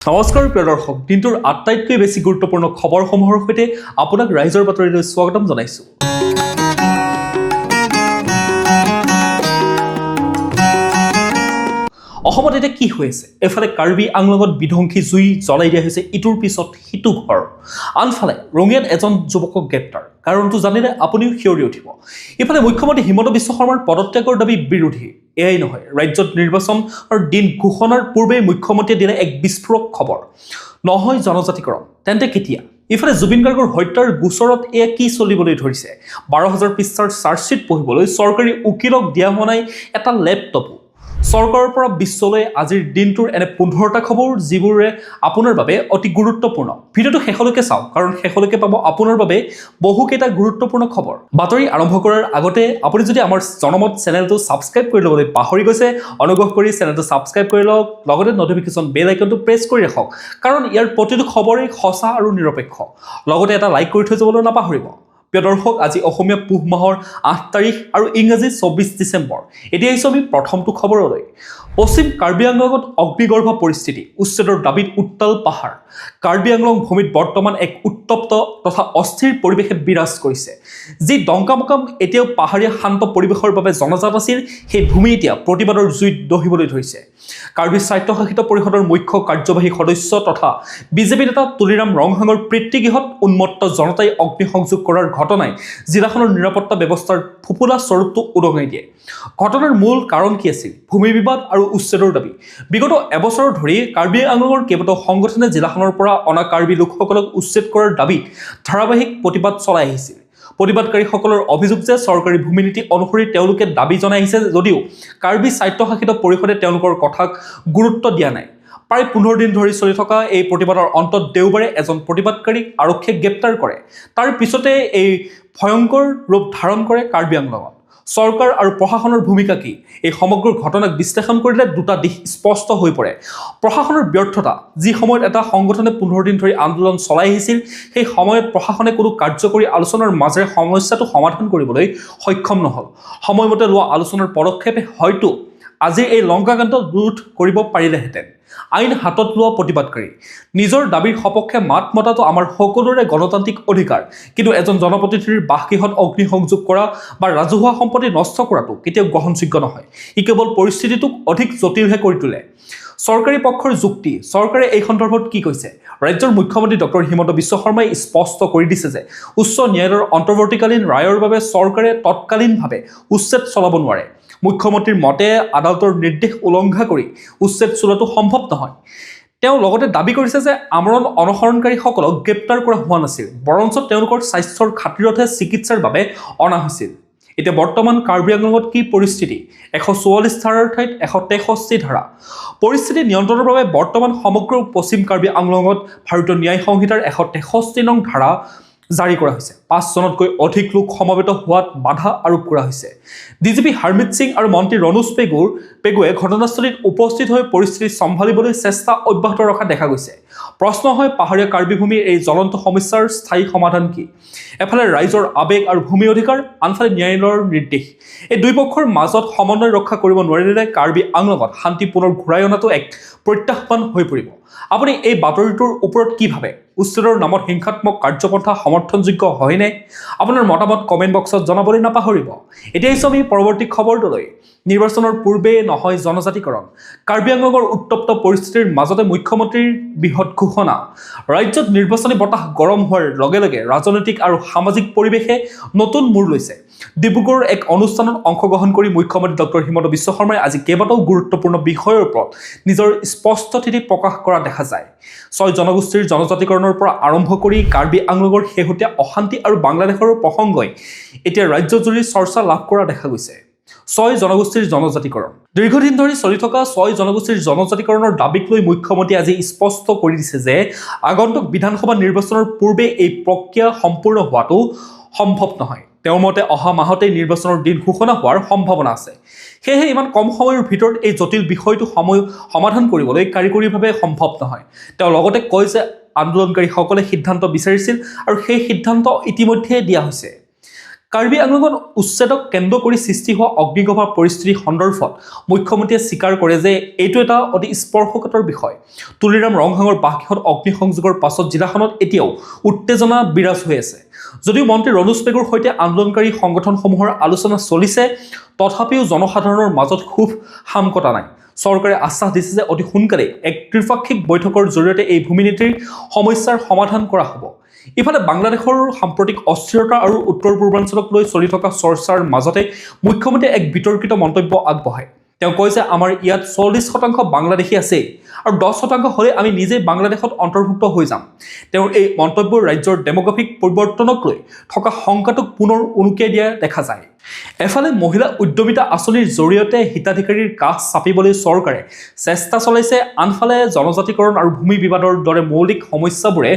নমস্কাৰ প্ৰিয় দৰ্শক, দিনটোৰ আটাইতকৈ বেছি গুৰুত্বপূৰ্ণ খবৰসমূহৰ সৈতে আপোনাক ৰাইজৰ বাতৰিলৈ স্বাগতম জনাইছোঁ। অসমত এতিয়া কি হৈ আছে? এফালে কাৰ্বি আংলঙত বিধ্বংসী জুই জ্বলাই দিয়া হৈছে ইটোৰ পিছত সিটো ঘৰ, আনফালে ৰঙিয়াত এজন যুৱকক গ্ৰেপ্তাৰ। কাৰণটো জানিলে আপুনিও শিয়ৰি উঠিব। ইফালে মুখ্যমন্ত্ৰী হিমন্ত বিশ্ব শৰ্মাৰ পদত্যাগৰ দাবী বিৰোধী। এয়াই নহয়, ৰাজ্যত নিৰ্বাচনৰ দিন ঘোষণাৰ পূৰ্বেই মুখ্যমন্ত্ৰীয়ে দিলে এক বিস্ফোৰক খবৰ। নহয় জনজাতিকৰণ, তেন্তে কেতিয়া? ইফালে জুবিন গাৰ্গৰ হত্যাৰ গোচৰত এয়া কি চলিবলৈ ধৰিছে? 12,000 পৃষ্ঠাৰ চাৰ্জশ্বীট পঢ়িবলৈ চৰকাৰী উকিলক দিয়া হোৱা নাই এটা লেপটপো। চৰকাৰৰ পৰা বিশ্বলৈ আজিৰ দিনটোৰ এনে 15টা খবৰ, যিবোৰে আপোনাৰ বাবে অতি গুৰুত্বপূৰ্ণ। ভিডিঅ'টো শেষলৈকে চাওক, কাৰণ শেষলৈকে পাব আপোনাৰ বাবে বহুকেইটা গুৰুত্বপূৰ্ণ খবৰ। বাতৰি আৰম্ভ কৰাৰ আগতে আপুনি যদি আমাৰ জনমত চেনেলটো ছাবস্ক্ৰাইব কৰি ল'বলৈ পাহৰি গৈছে, অনুগ্ৰহ কৰি চেনেলটো ছাবস্ক্ৰাইব কৰি লওক, লগতে নটিফিকেশ্যন বেল আইকনটো প্ৰেছ কৰি ৰাখক, কাৰণ ইয়াৰ প্ৰতিটো খবৰেই সঁচা আৰু নিৰপেক্ষ। লগতে এটা লাইক কৰি থৈ যাবলৈ নাপাহৰিব। প্ৰিয় দৰ্শক, আজি অসমীয়া পুহ মাহৰ 8 তাৰিখ আৰু ইংৰাজী 24 ডিচেম্বৰ। এতিয়া আহিছোঁ আমি প্ৰথমটো খবৰলৈ। পশ্চিম কাৰ্বি আংলঙত অগ্নিগৰ্ভ পৰিস্থিতি, উচ্ছেদৰ দাবীত উত্তাল পাহাৰ। কাৰ্বি আংলং ভূমিত বৰ্তমান এক উত্তপ্ত তথা অস্থিৰ পৰিৱেশে বিৰাজ কৰিছে। যি ডংকামকাম এতিয়াও পাহাৰীয়া শান্ত পৰিৱেশৰ বাবে জনাজাত আছিল, সেই ভূমি এতিয়া প্ৰতিবাদৰ জুইত দহিবলৈ ধৰিছে। কাৰ্বি স্বায়ত্তশাসিত পৰিষদৰ মুখ্য কাৰ্যবাহী সদস্য তথা বিজেপি নেতা তুলিৰাম ৰংহাঙৰ পিতৃগৃহত উন্মত্ত জনতাই অগ্নিসংযোগ কৰাৰ ঘটনাই জিলাখনৰ নিৰাপত্তা ব্যৱস্থাৰ ফুপুলা স্বৰূপটো উদঙাই দিয়ে। ঘটনাৰ মূল কাৰণ কি আছিল? ভূমি বিবাদ আৰু উচ্ছেদৰ দাবী। বিগত এবছৰ ধৰি কাৰ্বি আংলঙৰ কেইবাটাও সংগঠনে জিলাখনৰ পৰা অনা কাৰ্বি লোকসকলক উচ্ছেদ কৰাৰ দাবীত ধাৰাবাহিক প্ৰতিবাদ চলাই আহিছিল। প্ৰতিবাদকাৰীসকলৰ অভিযোগ যে চৰকাৰী ভূমি নীতি অনুসৰি তেওঁলোকে দাবী জনাই আহিছে যদিও কাৰ্বি স্বায়ত্তশাসিত পৰিষদে তেওঁলোকৰ কথাক গুৰুত্ব দিয়া নাই। প্ৰায় 15 দিন ধৰি চলি থকা এই প্ৰতিবাদৰ অন্তত দেওবাৰে এজন প্ৰতিবাদকাৰীক আৰক্ষীয়ে গ্ৰেপ্তাৰ কৰে। তাৰ পিছতে এই ভয়ংকৰ ৰূপ ধাৰণ কৰে কাৰ্বি আংলঙত। চৰকাৰ আৰু প্ৰশাসনৰ ভূমিকা কি? এই সমগ্ৰ ঘটনাক বিশ্লেষণ কৰিলে দুটা দিশ স্পষ্ট হৈ পৰে। প্ৰশাসনৰ ব্যৰ্থতা, যি সময়ত এটা সংগঠনে 15 দিন ধৰি আন্দোলন চলাই আহিছিল, সেই সময়ত প্ৰশাসনে কোনো কাৰ্যকৰী আলোচনাৰ মাজেৰে সমস্যাটো সমাধান কৰিবলৈ সক্ষম নহ'ল। সময়মতে লোৱা আলোচনাৰ পদক্ষেপে হয়তো আজিৰ এই লংকাকাণ্ড ৰোধ কৰিব পাৰিলেহেঁতেন। আইন হাতত লোৱা প্ৰতিবাদকাৰী, নিজৰ দাবীৰ সপক্ষে মাত মতাটো আমাৰ সকলোৰে গণতান্ত্ৰিক অধিকাৰ, কিন্তু এজন জনপ্ৰতিনিধিৰ বাসগৃহত অগ্নিসংযোগ কৰা বা ৰাজহুৱা সম্পত্তি নষ্ট কৰাটো কেতিয়াও গ্ৰহণযোগ্য নহয়। ই কেৱল পৰিস্থিতিটোক অধিক জটিলহে কৰি তোলে। চৰকাৰী পক্ষৰ যুক্তি, চৰকাৰে এই সন্দৰ্ভত কি কৈছে? ৰাজ্যৰ মুখ্যমন্ত্ৰী ডক্টৰ হিমন্ত বিশ্ব শৰ্মাই স্পষ্ট কৰি দিছে যে উচ্চ ন্যায়ালয়ৰ অন্তৰ্বৰ্তীকালীন ৰায়ৰ বাবে চৰকাৰে তৎকালীনভাৱে উচ্ছেদ চলাব নোৱাৰে। মুখ্যমন্ত্ৰীৰ মতে আদালতৰ নিৰ্দেশ উলংঘা কৰি উচ্ছেদ চলোৱাটো সম্ভৱ নহয়। তেওঁ লগতে দাবী কৰিছে যে আমৰণ অনসৰণকাৰীসকলক গ্ৰেপ্তাৰ কৰা হোৱা নাছিল, বৰঞ্চ তেওঁলোকৰ স্বাস্থ্যৰ খাতিৰতহে চিকিৎসাৰ বাবে অনা হৈছিল। এতিয়া বৰ্তমান কাৰ্বি আংলঙত কি পৰিস্থিতি? 144 ধাৰাৰ ঠাইত 163 ধাৰা। পৰিস্থিতি নিয়ন্ত্ৰণৰ বাবে বৰ্তমান সমগ্ৰ পশ্চিম কাৰ্বি আংলঙত ভাৰতীয় ন্যায় সংহিতাৰ 163 নং ধাৰা জাৰি কৰা হৈছে। 5 জনতকৈ অধিক লোক সমবেত হোৱাত বাধা আৰোপ কৰা হৈছে। ডিজিপি হাৰমিত সিং আৰু মন্ত্ৰী ৰণোজ পেগুৱে ঘটনাস্থলীত উপস্থিত হৈ পৰিস্থিতি চম্ভালিবলৈ চেষ্টা অব্যাহত ৰখা দেখা গৈছে। প্ৰশ্ন হয়, পাহাৰীয়া কাৰ্বি ভূমিৰ এই জ্বলন্ত সমস্যাৰ স্থায়ী সমাধান কি? এফালে ৰাইজৰ আৱেগ আৰু ভূমি অধিকাৰ, আনফালে ন্যায়ালয়ৰ নিৰ্দেশ। এই দুই পক্ষৰ মাজত সমন্বয় ৰক্ষা কৰিব নোৱাৰিলে কাৰ্বি আংলঙত শান্তি পুনৰ ঘূৰাই অনাটো এক প্ৰত্যাহ্বান হৈ পৰিব। আপুনি এই বাতৰিটোৰ ওপৰত কি ভাবে? উচ্ছেদৰ নামত হিংসাত্মক কাৰ্যপন্থা সমৰ্থনযোগ্য হয়নে? আপোনাৰ মতামত কমেণ্ট বক্সত জনাবলৈ নাপাহৰিব। এতিয়া আহিছোঁ আমি পৰৱৰ্তী খবৰটোলৈ। নিৰ্বাচনৰ পূৰ্বে নহয় জনজাতিকৰণ, কাৰ্বি আংলঙৰ উত্তপ্ত পৰিস্থিতিৰ মাজতে মুখ্যমন্ত্ৰীৰ বৃহৎ ঘোষণা। ৰাজ্যত নিৰ্বাচনী বতাহ গৰম হোৱাৰ লগে লগে ৰাজনৈতিক আৰু সামাজিক পৰিৱেশে নতুন মূৰ লৈছে। ডিব্ৰুগড়ৰ এক অনুষ্ঠানত অংশগ্ৰহণ কৰি মুখ্যমন্ত্ৰী ডক্টৰ হিমন্ত বিশ্ব শৰ্মাই আজি কেইবাটাও গুৰুত্বপূৰ্ণ বিষয়ৰ ওপৰত নিজৰ স্পষ্ট স্থিতি প্ৰকাশ কৰা দেখা যায়। 6 জনগোষ্ঠীৰ জনজাতিকৰণৰ পৰা আৰম্ভ কৰি কাৰ্বি আংলঙৰ শেহতীয়া অশান্তি আৰু বাংলাদেশৰ প্ৰসংগই এতিয়া ৰাজ্যজুৰি চৰ্চা লাভ কৰা দেখা গৈছে। 6 জনগোষ্ঠীৰ জনজাতিকৰণ। দীৰ্ঘদিন ধৰি চলি থকা 6 জনগোষ্ঠীৰ জনজাতিকৰণৰ দাবীক লৈ মুখ্যমন্ত্ৰীয়ে আজি স্পষ্ট কৰি দিছে যে আগন্তুক বিধানসভা নিৰ্বাচনৰ পূৰ্বে এই প্ৰক্ৰিয়া সম্পূৰ্ণ হোৱাটো সম্ভৱ নহয়। তেওঁৰ মতে অহা মাহতেই নিৰ্বাচনৰ দিন ঘোষণা হোৱাৰ সম্ভাৱনা আছে। সেয়েহে ইমান কম সময়ৰ ভিতৰত এই জটিল বিষয়টো সমাধান কৰিবলৈ কাৰিকৰীভাৱে সম্ভৱ নহয়। তেওঁ লগতে কয় যে আন্দোলনকাৰীসকলে সিদ্ধান্ত বিচাৰিছিল আৰু সেই সিদ্ধান্ত ইতিমধ্যে দিয়া হৈছে। কাৰ্বি আংলঙত উচ্ছেদক কেন্দ্ৰ কৰি সৃষ্টি হোৱা অগ্নিগৰ্ভৰ পৰিস্থিতি সন্দৰ্ভত মুখ্যমন্ত্ৰীয়ে স্বীকাৰ কৰে যে এইটো এটা অতি স্পৰ্শকাতৰ বিষয়। তুলিৰাম ৰংহাঙৰ বাসগৃহত অগ্নিসংযোগৰ পাছত জিলাখনত এতিয়াও উত্তেজনা বিৰাজ হৈ আছে। যদিও মন্ত্ৰী ৰণোজ পেগুৰ সৈতে আন্দোলনকাৰী সংগঠনসমূহৰ আলোচনা চলিছে, তথাপিও জনসাধাৰণৰ মাজত ক্ষোভ হাম কটা নাই। চৰকাৰে আশ্বাস দিছে যে অতি সোনকালে এক ত্ৰিপাক্ষিক বৈঠকৰ জৰিয়তে এই ভূমি নীতিৰ সমস্যাৰ সমাধান কৰা হ'ব। ইফালে বাংলাদেশৰ সাম্প্ৰতিক অস্থিৰতা আৰু উত্তৰ পূৰ্বাঞ্চলক লৈ চলি থকা চৰ্চাৰ মাজতে মুখ্যমন্ত্ৰীয়ে এক বিতৰ্কিত মন্তব্য আগবঢ়ায়। তেওঁ কয় যে আমাৰ ইয়াত 40% বাংলাদেশী আছে আৰু 10% হ'লে আমি নিজেই বাংলাদেশত অন্তৰ্ভুক্ত হৈ যাম। তেওঁৰ এই মন্তব্যৰ ৰাজ্যৰ ডেমোগ্ৰাফিক পৰিৱৰ্তনক লৈ থকা শংকাটোক পুনৰ উনুকিয়াই দিয়া দেখা যায়। এফালে মহিলা উদ্যমিতা আঁচনিৰ জৰিয়তে হিতাধিকাৰীৰ কাষ চাপিবলৈ চৰকাৰে চেষ্টা চলাইছে, আনফালে জনজাতিকৰণ আৰু ভূমি বিবাদৰ দৰে মৌলিক সমস্যাবোৰে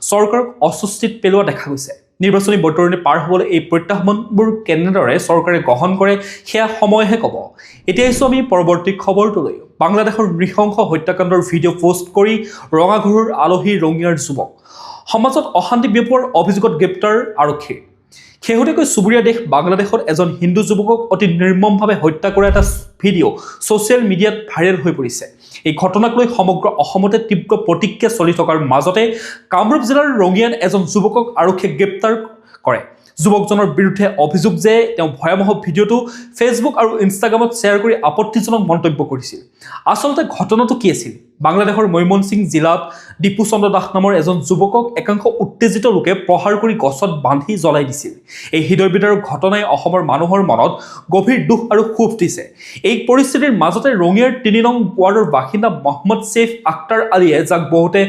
চৰকাৰক অস্বস্তিত পেলোৱা দেখা গৈছে। নিৰ্বাচনী বতৰণি পাৰ হ'বলৈ এই প্ৰত্যাহ্বানবোৰ কেনেদৰে চৰকাৰে গ্ৰহণ কৰে সেয়া সময়হে ক'ব। এতিয়া আহিছোঁ আমি পৰৱৰ্তী খবৰটোলৈ। বাংলাদেশৰ নৃশংস হত্যাকাণ্ডৰ ভিডিঅ' পোষ্ট কৰি ৰঙাঘৰৰ আলহী ৰঙিয়াৰ যুৱক। সমাজত অশান্তি বিয়পোৱাৰ অভিযোগত গ্ৰেপ্তাৰ আৰক্ষী। শেহতীয়াকৈ চুবুৰীয়া দেশ বাংলাদেশত এজন হিন্দু যুৱকক অতি নিৰ্মমভাৱে হত্যা কৰা এটা ভিডিঅ' ছ'চিয়েল মিডিয়াত ভাইৰেল হৈ পৰিছে। এই ঘটনাক লৈ সমগ্ৰ অসমতে তীব্ৰ প্ৰতিক্ৰিয়া চলি থকাৰ মাজতে কামৰূপ জিলাৰ ৰঙিয়াত এজন যুৱকক আৰক্ষীয়ে গ্ৰেপ্তাৰ কৰে। যুৱকজনৰ বিৰুদ্ধে অভিযোগ যে তেওঁ ভয়াৱহ ভিডিঅ'টো ফেচবুক আৰু ইনষ্টাগ্ৰামত শ্বেয়াৰ কৰি আপত্তিজনক মন্তব্য কৰিছিল। আচলতে ঘটনাটো কি আছিল? বাংলাদেশৰ ময়মনসিং জিলাত দীপু চন্দ্ৰ দাস নামৰ এজন যুৱকক একাংশ উত্তেজিত লোকে প্ৰহাৰ কৰি গছত বান্ধি জ্বলাই দিছিল। এই হৃদয়বিদাৰক ঘটনাই অসমৰ মানুহৰ মনত গভীৰ দুখ আৰু ক্ষোভ দিছে। এই পৰিস্থিতিৰ মাজতে ৰঙিয়াৰ ৩ নং ৱাৰ্ডৰ বাসিন্দা মহম্মদ ছেইফ আখতাৰ আলীয়ে, যাক বহুতে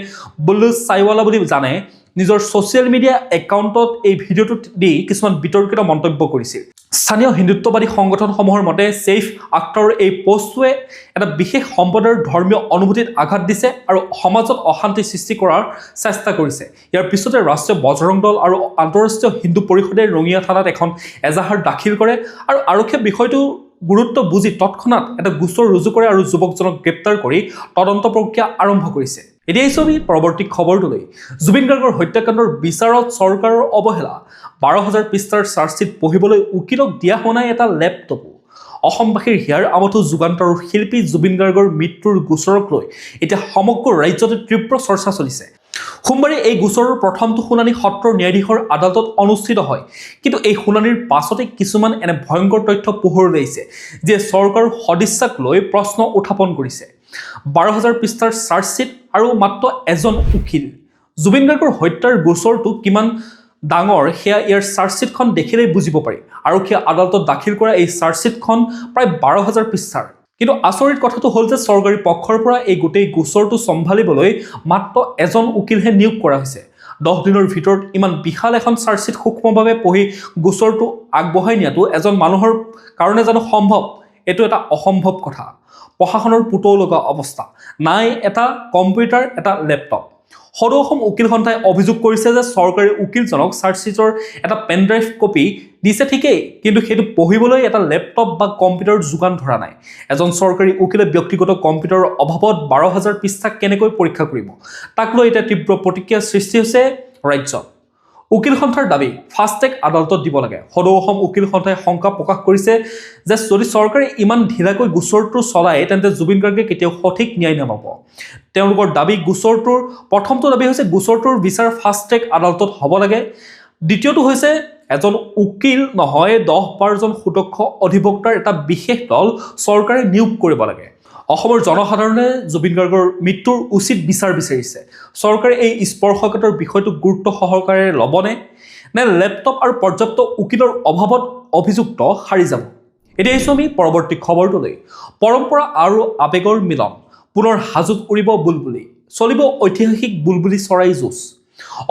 বুল্লু চাইৱালা বুলি জানে, নিজৰ ছ'চিয়েল মিডিয়া একাউণ্টত এই ভিডিঅ'টো দি কিছুমান বিতৰ্কিত মন্তব্য কৰিছিল। স্থানীয় হিন্দুত্ববাদী সংগঠনসমূহৰ মতে ছেইফ আখতাৰৰ এই পোষ্টটোৱে এটা বিশেষ সম্প্ৰদায়ৰ ধৰ্মীয় অনুভূতিত আঘাত দিছে আৰু সমাজত অশান্তি সৃষ্টি কৰাৰ চেষ্টা কৰিছে। ইয়াৰ পিছতে ৰাষ্ট্ৰীয় বজৰং দল আৰু আন্তঃৰাষ্ট্ৰীয় হিন্দু পৰিষদে ৰঙিয়া থানাত এখন এজাহাৰ দাখিল কৰে আৰু আৰক্ষীয়ে বিষয়টো গুৰুত্ব বুজি তৎক্ষণাত এটা গোচৰ ৰুজু কৰে আৰু যুৱকজনক গ্ৰেপ্তাৰ কৰি তদন্ত প্ৰক্ৰিয়া আৰম্ভ কৰিছে। এতিয়া আহিছোঁ আমি পৰৱৰ্তী খবৰটোলৈ। জুবিন গাৰ্গৰ হত্যাকাণ্ডৰ বিচাৰত চৰকাৰৰ অৱহেলা। 12,000 পৃষ্ঠাৰ চাৰ্জশ্বীট পঢ়িবলৈ উকিলক দিয়া হোৱা নাই এটা লেপটপো। অসমবাসীৰ হিয়াৰ আমঠু যুগান্তৰ শিল্পী জুবিন গাৰ্গৰ মৃত্যুৰ গোচৰক লৈ এতিয়া সমগ্ৰ ৰাজ্যতে তীব্ৰ চৰ্চা চলিছে। সোমবাৰে এই গোচৰৰ প্ৰথমটো শুনানি সত্ৰ ন্যায়াধীশৰ আদালতত অনুষ্ঠিত হয়। কিন্তু এই শুনানিৰ পাছতে কিছুমান এনে ভয়ংকৰ তথ্য পোহৰলৈ আহিছে, যিয়ে চৰকাৰৰ সদিচ্ছাক লৈ প্ৰশ্ন উত্থাপন কৰিছে। 12,000 পৃষ্ঠাৰ চাৰ্জশ্বীট আৰু মাত্ৰ এজন উকিল। জুবিন গাৰ্গৰ হত্যাৰ গোচৰটো কিমান ডাঙৰ সেয়া ইয়াৰ চাৰ্জশ্বীটখন দেখিলেই বুজিব পাৰি। আৰক্ষীয়ে আদালতত দাখিল কৰা এই চাৰ্জশ্বীটখন প্ৰায় 12,000 পৃষ্ঠাৰ। কিন্তু আচৰিত কথাটো হ'ল যে চৰকাৰী পক্ষৰ পৰা এই গোটেই গোচৰটো চম্ভালিবলৈ মাত্ৰ এজন উকিলহে নিয়োগ কৰা হৈছে। 10 দিনৰ ভিতৰত ইমান বিশাল এখন চাৰ্জশ্বীট সূক্ষ্মভাৱে পঢ়ি গোচৰটো আগবঢ়াই নিয়াটো এজন মানুহৰ কাৰণে জানো সম্ভৱ? এইটো এটা অসম্ভৱ কথা। প্ৰশাসনৰ পুতৌ লগা অৱস্থা। নাই এটা কম্পিউটাৰ, এটা লেপটপ। সদৌ অসম উকিল সন্থাই অভিযোগ কৰিছে যে চৰকাৰী উকিলজনক চাৰ্জশ্বীটৰ এটা পেনড্ৰাইভ কপি দিছে ঠিকেই, কিন্তু সেইটো পঢ়িবলৈ এটা লেপটপ বা কম্পিউটাৰ যোগান ধৰা নাই। এজন চৰকাৰী উকিলে ব্যক্তিগত কম্পিউটাৰৰ অভাৱত 12,000 পৃষ্ঠা কেনেকৈ পৰীক্ষা কৰিব? তাক লৈ এতিয়া তীব্ৰ প্ৰতিক্ৰিয়াৰ সৃষ্টি হৈছে ৰাজ্যত। উকিল সন্থাৰ দাবী ফাষ্টেগ আদালতত দিব লাগে। সদৌ অসম উকিল সন্থাই শংকা প্ৰকাশ কৰিছে যে যদি চৰকাৰে ইমান ঢিলাকৈ গোচৰটো চলায় তেন্তে জুবিন গাৰ্গে কেতিয়াও সঠিক ন্যায় নাপাব। তেওঁলোকৰ দাবী গোচৰটোৰ প্ৰথমটো দাবী হৈছে গোচৰটোৰ বিচাৰ ফাষ্টেগ আদালতত হ'ব লাগে। দ্বিতীয়টো হৈছে এজন উকিল নহয় 10-12জন সুদক্ষ অধিবক্তাৰ এটা বিশেষ দল চৰকাৰে নিয়োগ কৰিব লাগে। অসমৰ জনসাধাৰণে জুবিন গাৰ্গৰ মৃত্যুৰ উচিত বিচাৰ বিচাৰিছে। চৰকাৰে এই স্পৰ্শকাতৰ বিষয়টো গুৰুত্ব সহকাৰে ল'বনে, নে লেপটপ আৰু পৰ্যাপ্ত উকিলৰ অভাৱত অভিযুক্ত সাৰি যাব? এতিয়া আহিছোঁ আমি পৰৱৰ্তী খবৰটোলৈ। পৰম্পৰা আৰু আৱেগৰ মিলন। পুনৰ হাজোত উৰিব বুলবুলি। চলিব ঐতিহাসিক বুলবুলি চৰাই যুঁজ।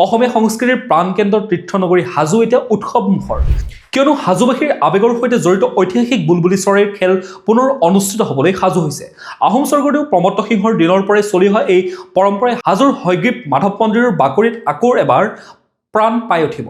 অসমীয়া সংস্কৃতিৰ প্ৰাণকেন্দ্ৰ তীৰ্থনগৰী হাজো এতিয়া উৎসৱমুখৰ। কিয়নো হাজোবাসীৰ আৱেগৰ সৈতে জড়িত ঐতিহাসিক বুলবুলি চৰাইৰ খেল পুনৰ অনুষ্ঠিত হ'বলৈ সাজু হৈছে। আহোম স্বৰ্গদেউ প্ৰমত্ত সিংহৰ দিনৰ পৰাই চলি অহা এই পৰম্পৰাই হাজোৰ হয়গ্ৰীৱ মাধৱ মন্দিৰৰ বাকৰিত আকৌ এবাৰ প্ৰাণ পাই উঠিব।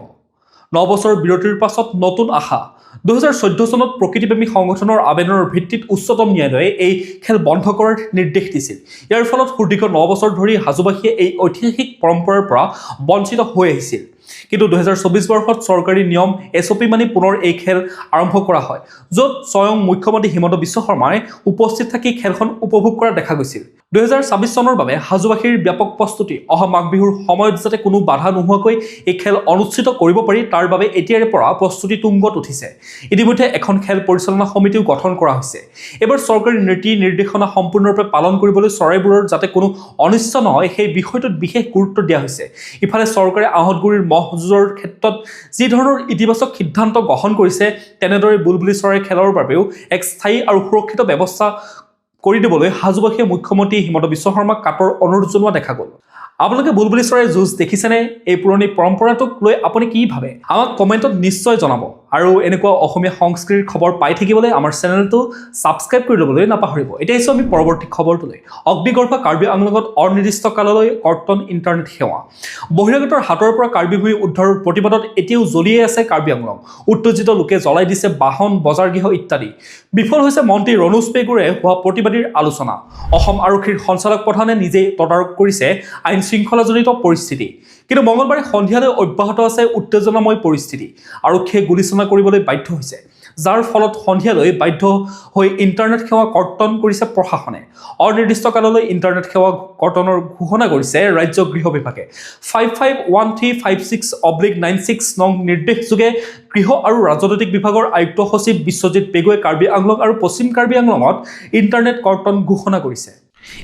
9 বছৰ বিৰতিৰ পাছত নতুন আশা। 2014 চনত প্ৰকৃতিপ্ৰেমী সংগঠনৰ আবেদনৰ ভিত্তিত উচ্চতম ন্যায়ালয়ে এই খেল বন্ধ কৰাৰ নিৰ্দেশ দিছিল। ইয়াৰ ফলত সুদীৰ্ঘ 9 বছৰ ধৰি হাজোবাসীয়ে এই ঐতিহাসিক পৰম্পৰাৰ পৰা বঞ্চিত হৈ আহিছিল। কিন্তু 2024 বৰ্ষত চৰকাৰী নিয়ম SOP মানি পুনৰ এই খেল আৰম্ভ কৰা হয়, য'ত স্বয়ং মুখ্যমন্ত্ৰী হিমন্ত বিশ্ব শৰ্মাই উপস্থিত থাকি খেলখন উপভোগ কৰা দেখা গৈছিল। 2026 চনৰ বাবে হাজোবাসীৰ ব্যাপক প্ৰস্তুতি, অহা মাঘ বিহুৰ সময়ত যাতে কোনো বাধা নোহোৱাকৈ এই খেল অনুষ্ঠিত কৰিব পাৰি তাৰ বাবে এতিয়াৰে পৰা প্ৰস্তুতি তুংগত উঠিছে। ইতিমধ্যে এখন খেল পৰিচালনা সমিতিও গঠন কৰা হৈছে। এবাৰ চৰকাৰী নীতি নিৰ্দেশনা সম্পূৰ্ণৰূপে পালন কৰিবলৈ চৰাইবোৰৰ যাতে কোনো অনিষ্ট নহয় সেই বিষয়টোত বিশেষ গুৰুত্ব দিয়া হৈছে। ইফালে চৰকাৰে আহঁতগুৰিৰ মহ যুঁজৰ ক্ষেত্ৰত যি ধৰণৰ ইতিবাচক সিদ্ধান্ত গ্ৰহণ কৰিছে, তেনেদৰে বুলবুলি চৰাই খেলৰ বাবেও এক স্থায়ী আৰু সুৰক্ষিত ব্যৱস্থা কৰি দিবলৈ হাজোবাসীয়ে মুখ্যমন্ত্ৰী হিমন্ত বিশ্ব শৰ্মাক কাটৰ অনুৰোধ জনোৱা দেখা গ'ল। আপোনালোকে বুলবুলি চৰাইৰ যুঁজ দেখিছেনে? এই পুৰণি পৰম্পৰাটোক লৈ আপুনি কি ভাবে? আমাক কমেণ্টত নিশ্চয় জনাব। আৰু এনেকুৱা অসমীয়া সংস্কৃতিৰ খবৰ পাই থাকিবলৈ আমাৰ চেনেলটো ছাবস্ক্ৰাইব কৰি ল'বলৈ নাপাহৰিব। এতিয়া আহিছোঁ আমি পৰৱৰ্তী খবৰটোলৈ। অগ্নিগৰ্ভ কাৰ্বি আংলঙত অনিৰ্দিষ্ট কাললৈ কৰ্তন ইণ্টাৰনেট সেৱা। বহিৰাগতৰ হাতৰ পৰা কাৰ্বি ভূমি উদ্ধাৰৰ প্ৰতিবাদত এতিয়াও জ্বলিয়ে আছে কাৰ্বি আংলং। উত্তেজিত লোকে জ্বলাই দিছে বাহন, বজাৰ গৃহ ইত্যাদি। বিফল হৈছে মন্ত্ৰী ৰণোজ পেগুৰে হোৱা প্ৰতিবাদীৰ আলোচনা। অসম আৰক্ষীৰ সঞ্চালক প্ৰধানে নিজেই তদাৰক কৰিছে আইন শৃংখলাজনিত পৰিস্থিতি। কিন্তু মঙলবাৰে সন্ধিয়ালৈ অব্যাহত আছে উত্তেজনাময় পৰিস্থিতি। আৰক্ষীয়ে গুলীচালনা কৰিবলৈ বাধ্য হৈছে, যাৰ ফলত সন্ধিয়ালৈ বাধ্য হৈ ইণ্টাৰনেট সেৱা কৰ্তন কৰিছে প্ৰশাসনে। অনিৰ্দিষ্ট কাললৈ ইণ্টাৰনেট সেৱা কৰ্তনৰ ঘোষণা কৰিছে ৰাজ্য গৃহ বিভাগে। 551356/96 নং নিৰ্দেশযোগে গৃহ আৰু ৰাজনৈতিক বিভাগৰ আয়ুক্ত সচিব বিশ্বজিৎ পেগুৱে কাৰ্বি আংলং আৰু পশ্চিম কাৰ্বি আংলঙত ইণ্টাৰনেট কৰ্তন ঘোষণা কৰিছে।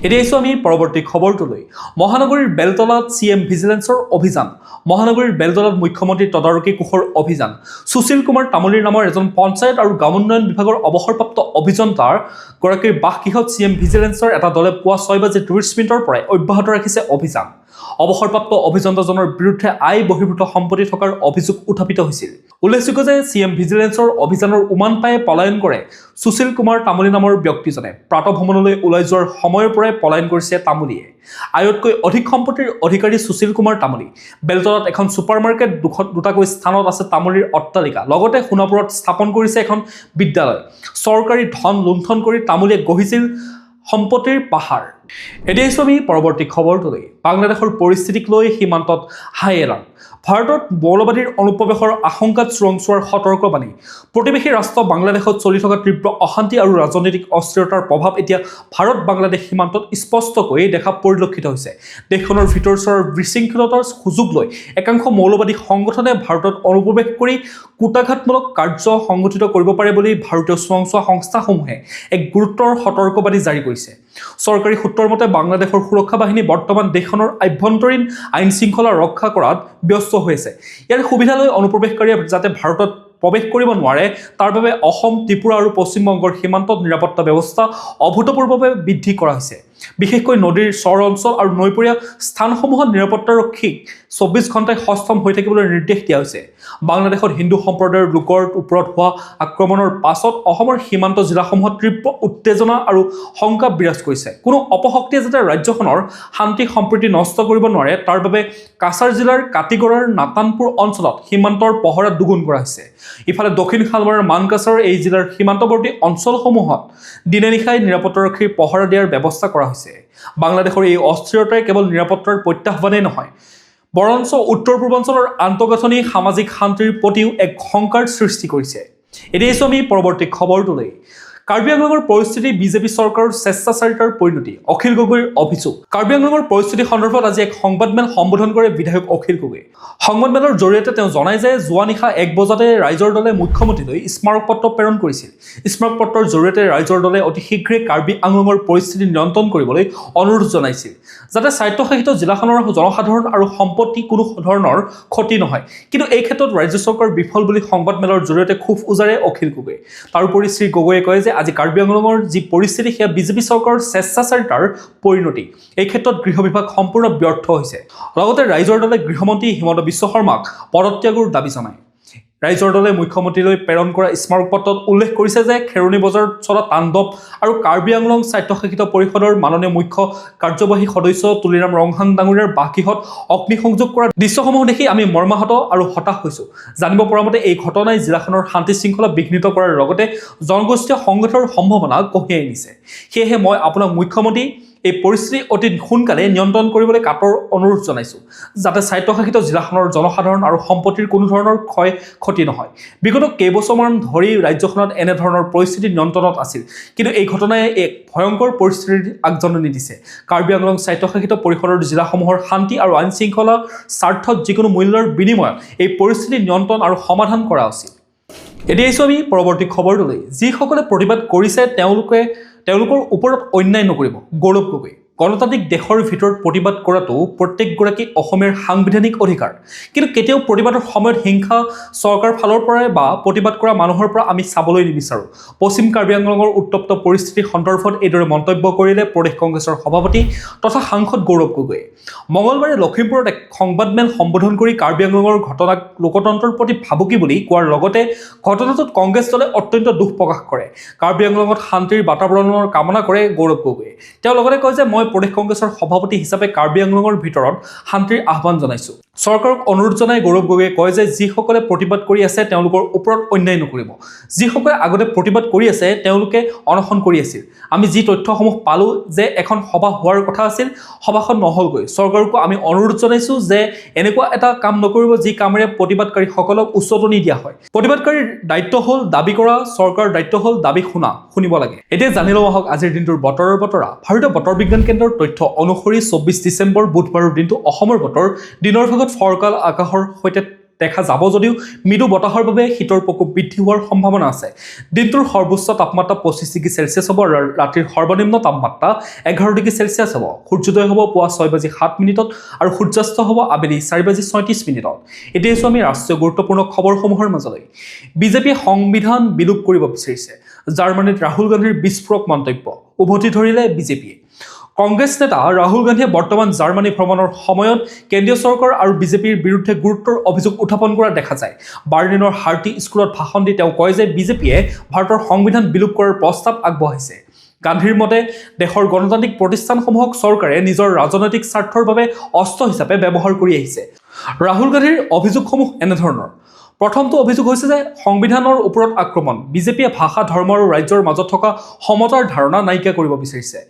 এতিয়া আহিছোঁ আমি পৰৱৰ্তী খবৰটোলৈ। মহানগৰীৰ বেলতলাত CM ভিজিলেন্সৰ অভিযান। মহানগৰীৰ বেলতলাত মুখ্যমন্ত্ৰী তদাৰকী কোষৰ অভিযান। সুশীল কুমাৰ তামুলীৰ নামৰ এজন পঞ্চায়ত আৰু গ্ৰাম উন্নয়ন বিভাগৰ অৱসৰপ্ৰাপ্ত অভিযন্তাৰ গৰাকীৰ বাসগৃহত CM ভিজিলেন্সৰ এটা দলে পুৱা 6:30 পৰাই অব্যাহত ৰাখিছে অভিযান। অৱসৰপ্ৰাপ্ত অভিযন্তাজনৰ বিৰুদ্ধে আয় বহিৰ্ভূত সম্পত্তি থকাৰ অভিযোগ উত্থাপিত হৈছিল। উল্লেখযোগ্য যে CM ভিজিলেন্সৰ অভিযানৰ উমান পায়ে পলায়ন কৰে সুশীল কুমাৰ তামুলী নামৰ ব্যক্তিজনে। প্ৰাতঃভ্ৰমণলৈ ওলাই যোৱাৰ সময়ৰ পৰাই পলায়ন কৰিছে তামুলীয়ে। আয়তকৈ অধিক সম্পত্তিৰ অধিকাৰী সুশীল কুমাৰ তামুলী। বেলতলাত এখন ছুপাৰ মাৰ্কেট, দুটাকৈ স্থানত আছে তামুলীৰ অট্টালিকা, লগতে সোণাপুৰত স্থাপন কৰিছে এখন বিদ্যালয়। চৰকাৰী ধন লুণ্ঠন কৰি তামুলীয়ে গঢ়িছিল সম্পত্তিৰ পাহাৰ। এতিয়া আহিছোঁ আমি পৰৱৰ্তী খবৰটোলৈ। বাংলাদেশৰ পৰিস্থিতিক লৈ সীমান্তত হাই এলাৰ্ট। ভাৰতত মৌলবাদীৰ অনুপ্ৰৱেশৰ আশংকাত চোৰাংচোৱাৰ সতৰ্কবাণী। প্ৰতিবেশী ৰাষ্ট্ৰ বাংলাদেশত চলি থকা তীব্ৰ অশান্তি আৰু ৰাজনৈতিক অস্থিৰতাৰ প্ৰভাৱ এতিয়া ভাৰত বাংলাদেশ সীমান্তত স্পষ্টকৈ দেখা পৰিলক্ষিত হৈছে। দেশখনৰ ভিতৰচৰাৰ বিশৃংখলতাৰ সুযোগ লৈ একাংশ মৌলবাদী সংগঠনে ভাৰতত অনুপ্ৰৱেশ কৰি কুটাঘাতমূলক কাৰ্য সংঘটিত কৰিব পাৰে বুলি ভাৰতীয় চোৰাংচোৱা সংস্থাসমূহে এক গুৰুতৰ সতৰ্কবাণী জাৰি কৰিছে। চৰকাৰী সূত্ৰৰ মতে বাংলাদেশৰ সুৰক্ষা বাহিনী বৰ্তমান দেশখনৰ আভ্যন্তৰীণ আইন শৃংখলা ৰক্ষা কৰাত ব্যস্ত হৈ আছে। ইয়াৰ সুবিধা লৈ অনুপ্ৰৱেশকাৰীয়ে যাতে ভাৰতত প্ৰৱেশ কৰিব নোৱাৰে তাৰ বাবে অসম, ত্ৰিপুৰা আৰু পশ্চিমবংগৰ সীমান্তত নিৰাপত্তা ব্যৱস্থা অভূতপূৰ্বভাৱে বৃদ্ধি কৰা হৈছে। বিশেষকৈ নদীৰ চৰ অঞ্চল আৰু নৈপৰীয়া স্থানসমূহত নিৰাপত্তাৰক্ষীক 24 ঘণ্টাই সষ্টম হৈ থাকিবলৈ নিৰ্দেশ দিয়া হৈছে। বাংলাদেশত হিন্দু সম্প্ৰদায়ৰ লোকৰ ওপৰত হোৱা আক্ৰমণৰ পাছত অসমৰ সীমান্ত জিলাসমূহত তীব্ৰ উত্তেজনা আৰু শংকা বিৰাজ কৰিছে। কোনো অপশক্তিয়ে যাতে ৰাজ্যখনৰ শান্তি সম্প্ৰীতি নষ্ট কৰিব নোৱাৰে তাৰ বাবে কাছাৰ জিলাৰ কাটিগড়াৰ নাতানপুৰ অঞ্চলত সীমান্তৰ পহৰা দুগুণ কৰা হৈছে। ইফালে দক্ষিণ শালমাৰাৰ মানকাছাৰ এই জিলাৰ সীমান্তৱৰ্তী অঞ্চলসমূহত দিনে নিশাই নিৰাপত্তাৰক্ষীৰ পহৰা দিয়াৰ ব্যৱস্থা কৰা হৈছে। বাংলাদেশৰ এই অস্থিৰতাই কেৱল নিৰাপত্তাৰ প্ৰত্যাহ্বানেই নহয়, বৰঞ্চ উত্তৰ পূৰ্বাঞ্চলৰ আন্তঃগাঁথনি, সামাজিক শান্তিৰ প্ৰতিও এক শংকাৰ সৃষ্টি কৰিছে। এতিয়া আহিছোঁ আমি পৰৱৰ্তী খবৰটোলৈ। কাৰ্বি আংলঙৰ পৰিস্থিতি বিজেপি চৰকাৰৰ স্বেচ্ছাচাৰিতাৰ পৰিণতি। অখিল গগৈৰ অভিযোগ। কাৰ্বি আংলঙৰ পৰিস্থিতি সন্দৰ্ভত আজি এক সংবাদমেল সম্বোধন কৰে বিধায়ক অখিল গগৈয়ে। সংবাদমেলৰ জৰিয়তে তেওঁ জনায় যে যোৱা নিশা 1 বজাতে ৰাইজৰ দলে মুখ্যমন্ত্ৰীলৈ স্মাৰক পত্ৰ প্ৰেৰণ কৰিছিল। স্মাৰক পত্ৰৰ জৰিয়তে ৰাইজৰ দলে অতি শীঘ্ৰে কাৰ্বি আংলঙৰ পৰিস্থিতি নিয়ন্ত্ৰণ কৰিবলৈ অনুৰোধ জনাইছিল, যাতে স্বায়ত্তশাসিত জিলাখনৰ জনসাধাৰণ আৰু সম্পত্তি কোনো ধৰণৰ ক্ষতি নহয়। কিন্তু এই ক্ষেত্ৰত ৰাজ্য চৰকাৰ বিফল বুলি সংবাদমেলৰ জৰিয়তে ক্ষোভ উজাৰে অখিল গগৈয়ে। তাৰোপৰি শ্ৰী গগৈয়ে কয় যে আজি কাৰ্বি আংলঙৰ যি পৰিস্থিতি সেয়া বিজেপি চৰকাৰৰ স্বেচ্ছাচাৰিতাৰ পৰিণতি। এই ক্ষেত্ৰত গৃহ বিভাগ সম্পূৰ্ণ ব্যৰ্থ হৈছে। লগতে ৰাইজৰ দলে গৃহমন্ত্ৰী হিমন্ত বিশ্ব শৰ্মাক পদত্যাগৰ দাবী জনায়। ৰাইজৰ দলে মুখ্যমন্ত্ৰীলৈ প্ৰেৰণ কৰা স্মাৰক পত্ৰত উল্লেখ কৰিছে যে খেৰণী বজাৰত চলা তাণ্ডৱ আৰু কাৰ্বি আংলং স্বায়ত্তশাসিত পৰিষদৰ মাননীয় মুখ্য কাৰ্যবাহী সদস্য তুলিৰাম ৰংহাং ডাঙৰীয়াৰ বাসগৃহত অগ্নিসংযোগ কৰা দৃশ্যসমূহ দেখি আমি মৰ্মাহত আৰু হতাশ হৈছোঁ। জানিব পৰা মতে এই ঘটনাই জিলাখনৰ শান্তি শৃংখলা বিঘ্নিত কৰাৰ লগতে জনগোষ্ঠীয় সংঘাতৰ সম্ভাৱনা কঢ়িয়াই আনিছে। সেয়েহে মই আপোনাক মুখ্যমন্ত্ৰী এই পৰিস্থিতি অতি সোনকালে নিয়ন্ত্ৰণ কৰিবলৈ কাটৰ অনুৰোধ জনাইছোঁ যাতে স্বায়ত্তশাসিত জিলাখনৰ জনসাধাৰণ আৰু সম্পত্তিৰ কোনো ধৰণৰ ক্ষয় ক্ষতি নহয়। বিগত কেইবছৰমান ধৰি ৰাজ্যখনত এনেধৰণৰ পৰিস্থিতি নিয়ন্ত্ৰণত আছিল, কিন্তু এই ঘটনাই এক ভয়ংকৰ পৰিস্থিতিৰ আগজাননী দিছে। কাৰ্বি আংলং স্বায়ত্তশাসিত পৰিষদৰ জিলাসমূহৰ শান্তি আৰু আইন শৃংখলাৰ স্বাৰ্থত যিকোনো মূল্যৰ বিনিময়ত এই পৰিস্থিতি নিয়ন্ত্ৰণ আৰু সমাধান কৰা উচিত। এতিয়া আহিছোঁ আমি পৰৱৰ্তী খবৰটোলৈ। যিসকলে প্ৰতিবাদ কৰিছে তেওঁলোকৰ ওপৰত অন্যায় নকৰিব, গৌৰৱ গগৈ। গণতান্ত্ৰিক দেশৰ ভিতৰত প্ৰতিবাদ কৰাটো প্ৰত্যেকগৰাকী অসমীয়াৰ সাংবিধানিক অধিকাৰ, কিন্তু কেতিয়াও প্ৰতিবাদৰ সময়ত হিংসা চৰকাৰৰ ফালৰ পৰাই বা প্ৰতিবাদ কৰা মানুহৰ পৰা আমি চাবলৈ নিবিচাৰোঁ। পশ্চিম কাৰ্বি আংলঙৰ উত্তপ্ত পৰিস্থিতিৰ সন্দৰ্ভত এইদৰে মন্তব্য কৰিলে প্ৰদেশ কংগ্ৰেছৰ সভাপতি তথা সাংসদ গৌৰৱ গগৈয়ে। মঙলবাৰে লখিমপুৰত এক সংবাদমেল সম্বোধন কৰি কাৰ্বি আংলঙৰ ঘটনাক লোকতন্ত্ৰৰ প্ৰতি ভাবুকি বুলি কোৱাৰ লগতে ঘটনাটোত কংগ্ৰেছ দলে অত্যন্ত দুখ প্ৰকাশ কৰে। কাৰ্বি আংলঙত শান্তিৰ বাতাবৰণৰ কামনা কৰে গৌৰৱ গগৈয়ে। তেওঁ লগতে কয় যে মই প্ৰদেশ কংগ্ৰেছৰ সভাপতি হিচাপে কাৰ্বি আংলঙৰ ভিতৰত শান্তিৰ আহ্বান জনাইছোঁ। চৰকাৰক অনুৰোধ জনাই গৌৰৱ গগৈয়ে কয় যে যিসকলে প্ৰতিবাদ কৰি আছে তেওঁলোকৰ ওপৰত অন্যায় নকৰিব। যিসকলে আগতে প্ৰতিবাদ কৰি আছে তেওঁলোকে অনশন কৰি আছিল। আমি যি তথ্যসমূহ পালোঁ যে এখন সভা হোৱাৰ কথা আছিল, সভাখন নহ'লগৈ। চৰকাৰকো আমি অনুৰোধ জনাইছোঁ যে এনেকুৱা এটা কাম নকৰিব যি কামেৰে প্ৰতিবাদকাৰীসকলক উচতনি দিয়া হয়। প্ৰতিবাদকাৰীৰ দায়িত্ব হ'ল দাবী কৰা, চৰকাৰৰ দায়িত্ব হ'ল দাবী শুনিব লাগে। এতিয়া জানি লওঁ আহক আজিৰ দিনটোৰ বতৰৰ বতৰা। ভাৰতীয় বতৰ বিজ্ঞান কেন্দ্ৰৰ তথ্য অনুসৰি 24 ডিচেম্বৰ বুধবাৰৰ দিনটো অসমৰ বতৰ দিনৰ ভাগত ফৰকাল আকাশৰ সৈতে দেখা যাব যদিও মৃদু বতাহৰ বাবে শীতৰ প্ৰকোপ বৃদ্ধি হোৱাৰ সম্ভাৱনা আছে। দিনটোৰ সৰ্বোচ্চ তাপমাত্ৰা 25 ডিগ্ৰী চেলছিয়াছ হ'ব আৰু ৰাতিৰ সৰ্বনিম্ন তাপমাত্ৰা 11 ডিগ্ৰী চেলছিয়াছ হ'ব। সূৰ্যোদয় হ'ব পুৱা 6:07 আৰু সূৰ্যাস্ত হ'ব আবেলি 4:34। এতিয়া আছোঁ আমি ৰাষ্ট্ৰীয় গুৰুত্বপূৰ্ণ খবৰসমূহৰ মাজলৈ। বিজেপিয়ে সংবিধান বিলোপ কৰিব বিচাৰিছে। জাৰ্মানীত ৰাহুল গান্ধীৰ বিস্ফোৰক মন্তব্য উভতি ধৰিলে বিজেপিয়ে। কংগ্ৰেছ নেতা ৰাহুল গান্ধীয়ে বৰ্তমান জাৰ্মানী ভ্ৰমণৰ সময়ত কেন্দ্ৰীয় চৰকাৰ আৰু বিজেপিৰ বিৰুদ্ধে গুৰুতৰ অভিযোগ উত্থাপন কৰা দেখা যায়। বাৰ্লিনৰ হাৰ্টি স্কুলত ভাষণ দি তেওঁ কয় যে বিজেপিয়ে ভাৰতৰ সংবিধান বিলোপ কৰাৰ প্ৰস্তাৱ আগবঢ়াইছে। গান্ধীৰ মতে দেশৰ গণতান্ত্ৰিক প্ৰতিষ্ঠানসমূহক চৰকাৰে নিজৰ ৰাজনৈতিক স্বাৰ্থৰ বাবে অস্ত্ৰ হিচাপে ব্যৱহাৰ কৰি আহিছে। ৰাহুল গান্ধীৰ অভিযোগসমূহ এনেধৰণৰ। প্ৰথমটো অভিযোগ হৈছে যে সংবিধানৰ ওপৰত আক্ৰমণ। বিজেপিয়ে ভাষা, ধৰ্ম আৰু ৰাজ্যৰ মাজত থকা সমতাৰ ধাৰণা নাইকিয়া কৰিব বিচাৰিছে।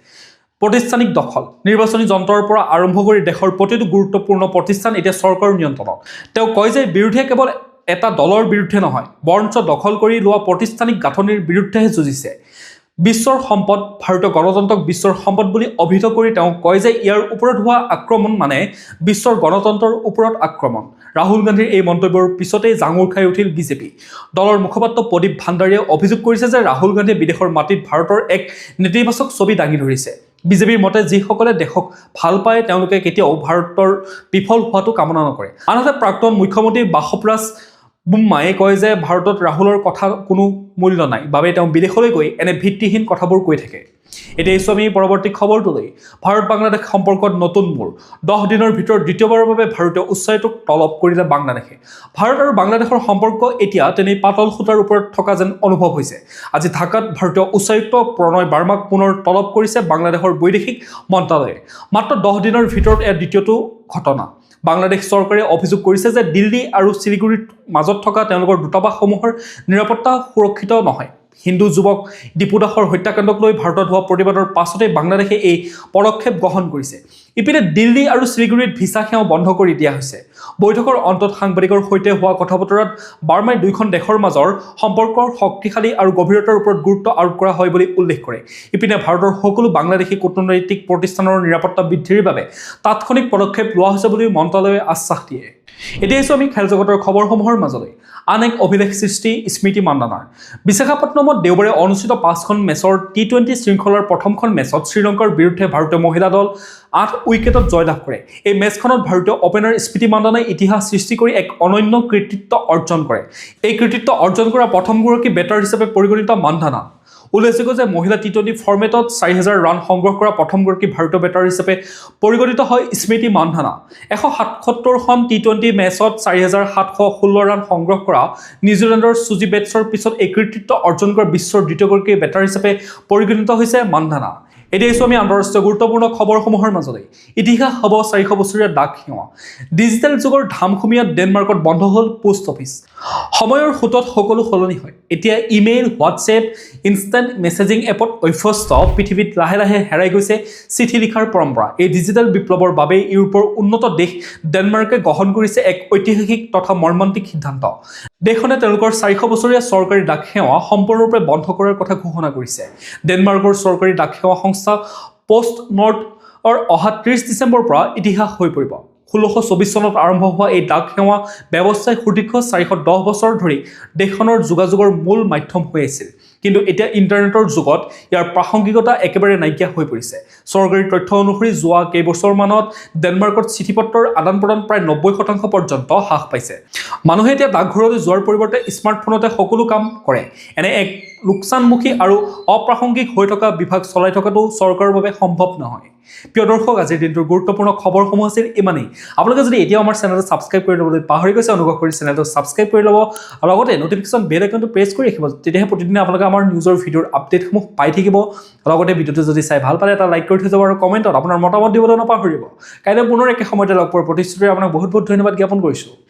প্ৰতিষ্ঠানিক দখল, নিৰ্বাচনী যন্ত্ৰৰ পৰা আৰম্ভ কৰি দেশৰ প্ৰতিটো গুৰুত্বপূৰ্ণ প্ৰতিষ্ঠান এতিয়া চৰকাৰৰ নিয়ন্ত্ৰণত। তেওঁ কয় যে বিৰোধীয়ে কেৱল এটা দলৰ বিৰুদ্ধে নহয়, বৰঞ্চ দখল কৰি লোৱা প্ৰতিষ্ঠানিক গাঁথনিৰ বিৰুদ্ধেহে যুঁজিছে। বিশ্বৰ সম্পদ, ভাৰতীয় গণতন্ত্ৰক বিশ্বৰ সম্পদ বুলি অভিহিত কৰি তেওঁ কয় যে ইয়াৰ ওপৰত হোৱা আক্ৰমণ মানে বিশ্বৰ গণতন্ত্ৰৰ ওপৰত আক্ৰমণ। ৰাহুল গান্ধীৰ এই মন্তব্যৰ পিছতেই জাঙুৰ খাই উঠিল বিজেপি। দলৰ মুখপাত্ৰ প্ৰদীপ ভাণ্ডাৰীয়ে অভিযোগ কৰিছে যে ৰাহুল গান্ধীয়ে বিদেশৰ মাটিত ভাৰতৰ এক নেতিবাচক ছবি দাঙি ধৰিছে। বিজেপিৰ মতে যিসকলে দেশক ভাল পায় তেওঁলোকে কেতিয়াও ভাৰতৰ বিফল হোৱাটো কামনা নকৰে। আনহাতে প্ৰাক্তন মুখ্যমন্ত্ৰী বাসৱৰাজ বুম্মায়ে কয় যে ভাৰতত ৰাহুলৰ কথা কোনো মূল্য নাই বাবে তেওঁ বিদেশলৈ গৈ এনে ভিত্তিহীন কথাবোৰ কৈ থাকে। এতিয়া আহিছোঁ আমি পৰৱৰ্তী খবৰটোলৈ। ভাৰত বাংলাদেশ সম্পৰ্কত নতুন মূৰ। 10 দিনৰ ভিতৰত দ্বিতীয়বাৰৰ বাবে ভাৰতীয় উচ্চায়ুক্তক তলব কৰিলে বাংলাদেশে। ভাৰত আৰু বাংলাদেশৰ সম্পৰ্ক এতিয়া তেনেই পাতল সূতাৰ ওপৰত থকা যেন অনুভৱ হৈছে। আজি ঢাকাত ভাৰতীয় উচ্চায়ুক্ত প্ৰণয় বাৰ্মাক পুনৰ তলব কৰিছে বাংলাদেশৰ বৈদেশিক মন্ত্ৰালয়ে। মাত্ৰ 10 দিনৰ ভিতৰত এয়া দ্বিতীয়টো ঘটনা। বাংলাদেশ চৰকাৰে অভিযোগ কৰিছে যে দিল্লী আৰু শিলিগুৰিৰ মাজত থকা তেওঁলোকৰ দূতাবাসসমূহৰ নিৰাপত্তা সুৰক্ষিত নহয়। হিন্দু যুৱক দীপু দাসৰ হত্যাকাণ্ডক লৈ ভাৰতত হোৱা প্ৰতিবাদৰ পাছতে বাংলাদেশে এই পদক্ষেপ গ্ৰহণ কৰিছে। ইপিনে দিল্লী আৰু শিলিগুৰিত ভিছা সেৱা বন্ধ কৰি দিয়া হৈছে। বৈঠকৰ অন্তত সাংবাদিকৰ সৈতে হোৱা কথা বতৰাত বাৰ্মাই দুয়োখন দেশৰ মাজৰ সম্পৰ্কৰ শক্তিশালী আৰু গভীৰতাৰ ওপৰত গুৰুত্ব আৰোপ কৰা হয় বুলি উল্লেখ কৰে। ইপিনে ভাৰতৰ সকলো বাংলাদেশী কূটনৈতিক প্ৰতিষ্ঠানৰ নিৰাপত্তা বৃদ্ধিৰ বাবে তাৎক্ষণিক পদক্ষেপ লোৱা হৈছে বুলি মন্ত্ৰালয়ে আশ্বাস দিয়ে। এতিয়া আহিছোঁ আমি খেল জগতৰ খবৰসমূহৰ মাজলৈ। আন এক অভিলেখ সৃষ্টি স্মৃতি মান্দানাৰ। বিশাখাপট্টনমত দেওবাৰে অনুষ্ঠিত 5খন মেচৰ T20 শৃংখলাৰ প্ৰথমখন মেচত শ্ৰীলংকাৰ বিৰুদ্ধে ভাৰতীয় মহিলা দল 8 উইকেটত জয়লাভ কৰে। এই মেচখনত ভাৰতীয় অপেনাৰ স্মৃতি মান্দানাই ইতিহাস সৃষ্টি কৰি এক অনন্য কৃতিত্ব অৰ্জন কৰে। এই কৃতিত্ব অৰ্জন কৰা প্ৰথমগৰাকী বেটাৰ হিচাপে পৰিগণিত মান্দানা। উল্লেখযোগ্য যে মহিলা T20 ফৰ্মেটত 4000 ৰান সংগ্ৰহ কৰা প্ৰথমগৰাকী ভাৰতীয় বেটাৰ হিচাপে পৰিগণিত হয় স্মৃতি মান্দানা। 177খন T20 মেচত 4716 ৰান সংগ্ৰহ কৰা নিউজিলেণ্ডৰ চুজি বেটছৰ পিছত এই কৃতিত্ব অৰ্জন কৰা বিশ্বৰ দ্বিতীয়গৰাকী বেটাৰ হিচাপে পৰিগণিত হৈছে মান্দানা। এতিয়া আহিছোঁ আমি আন্তঃৰাষ্ট্ৰীয় গুৰুত্বপূৰ্ণ খবৰসমূহৰ মাজতে ইতিহাস হ'ব 400 বছৰীয়া ডাক সেৱা ডিজিটেল যুগৰ ধামখুমীয়া ডেনমাৰ্কত বন্ধ হ'ল পোষ্ট অফিচ সময়ৰ সোঁতত সকলো সলনি হয় এতিয়া ইমেইল হোৱাটছএপ ইনষ্টেণ্ট মেছেজিং এপত অভ্যস্ত পৃথিৱীত লাহে লাহে হেৰাই গৈছে চিঠি লিখাৰ পৰম্পৰা এই ডিজিটেল বিপ্লৱৰ বাবে ইউৰোপৰ উন্নত দেশ ডেনমাৰ্কে গ্ৰহণ কৰিছে এক ঐতিহাসিক তথা মৰ্মান্তিক সিদ্ধান্ত দেশখনে তেওঁলোকৰ 400 বছৰীয়া চৰকাৰী ডাক সেৱা সম্পূৰ্ণৰূপে বন্ধ কৰাৰ কথা ঘোষণা কৰিছে ডেনমাৰ্কৰ চৰকাৰী ডাক সেৱা সংস্থা পোষ্ট নৰ্ডৰ অহা 30 ডিচেম্বৰৰ পৰা ইতিহাস হৈ পৰিব 1624 চনত আৰম্ভ হোৱা এই ডাক সেৱা ব্যৱস্থাই সুদীৰ্ঘ 410 বছৰ ধৰি দেশখনৰ যোগাযোগৰ মূল মাধ্যম হৈ আছিল কিন্তু এতিয়া ইণ্টাৰনেটৰ যুগত ইয়াৰ প্ৰাসংগিকতা একেবাৰে নাইকিয়া হৈ পৰিছে চৰকাৰী তথ্য অনুসৰি যোৱা কেইবছৰমানত ডেনমাৰ্কত চিঠিপত্ৰৰ আদান প্ৰদান প্ৰায় 90% পৰ্যন্ত হ্ৰাস পাইছে মানুহে এতিয়া ডাকঘৰলৈ যোৱাৰ পৰিৱৰ্তে স্মাৰ্টফোনতে সকলো কাম কৰে এনে এক লোকচানমুখী আৰু অপ্ৰাসংগিক হৈ থকা বিভাগ চলাই থকাটো চৰকাৰৰ বাবে সম্ভৱ নহয় প্ৰিয় দৰ্শক আজিৰ দিনটোৰ গুৰুত্বপূৰ্ণ খবৰসমূহ আছিল ইমানেই আপোনালোকে যদি এতিয়াও আমাৰ চেনেলটো ছাবস্ক্ৰাইব কৰি ল'বলৈ পাহৰি গৈছে অনুগ্ৰহ কৰি চেনেলটো ছাবস্ক্ৰাইব কৰি ল'ব আৰু লগতে নটিফিকেশ্যন বেল আইকনটো প্ৰেছ কৰি ৰাখিব তেতিয়াহে প্ৰতিদিনে আপোনালোকে আমাৰ নিউজৰ ভিডিঅ'ৰ আপডেটসমূহ পাই থাকিব লগতে ভিডিঅ'টো যদি চাই ভাল পালে এটা লাইক কৰি থৈ যাব আৰু কমেণ্টত আপোনাৰ মতামত দিবলৈ নাপাহৰিব কাইলৈ পুনৰ একে সময়তে লগ পোৱাৰ প্ৰতিশ্ৰুতিৰে আপোনাক বহুত বহুত ধন্যবাদ জ্ঞাপন কৰিছোঁ